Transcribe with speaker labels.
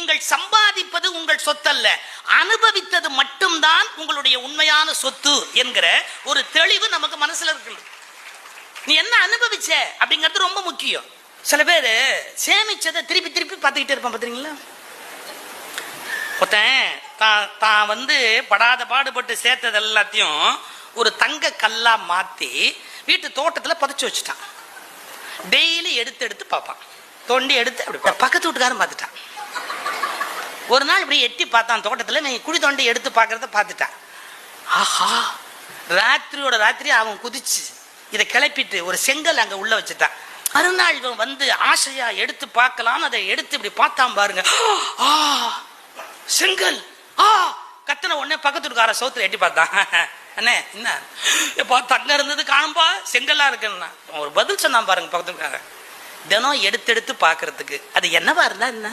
Speaker 1: நீங்கள் சம்பாதிப்பது உங்கள் சொத்தல்ல, அனுபவித்தது மட்டும்தான் உங்களுடைய உண்மையான சொத்து என்கிற ஒரு தெளிவு நமக்கு மனசுல இருக்கு. நீ என்ன அனுபவிச்ச அப்படிங்கிறது ரொம்ப முக்கியம். சில பேர் சேமிச்சதை திருப்பி திருப்பி பார்த்துக்கிட்டே இருப்பான். பார்த்தீங்களா, ஒருத்தன் தான் படாத பாடுபட்டு சேர்த்தது எல்லாத்தையும் ஒரு தங்க கல்லா மாத்தி வீட்டு தோட்டத்துல புதைச்சு வச்சுட்டான். டெய்லி எடுத்து எடுத்து பார்ப்பான், தோண்டி எடுத்து அப்படி. பக்கத்து வீட்டுக்காரன் பார்த்துட்டான். ஒரு நாள் இப்படி எட்டி பார்த்தான் தோட்டத்துல, நீ குழி தோண்டி எடுத்து பார்க்கறத பார்த்துட்டான். ஆஹா, ராத்திரியோட ராத்திரி அவன் குதிச்சு இதை கிளப்பிட்டு ஒரு செங்கல் அங்க உள்ள வச்சுட்டான். மறுநாள் இவன் ஆசையா எடுத்து பார்க்கலாம், அதை எடுத்து இப்படி பார்த்தான் பாருங்க. செங்கல் கத்தனை உடனே பக்கத்து வீட்டுக்கார சோத்துல எட்டி பார்த்தான். அண்ணே என்ன எப்பா தங்க இருந்தது காணும்பா, செங்கல்லா இருக்குன்னா ஒரு பதில் சொன்னான் பாருங்க பக்கத்து வீட்டுக்கார. தினம் எடுத்து எடுத்து பார்க்கறதுக்கு அது என்னவா இருந்தா என்ன?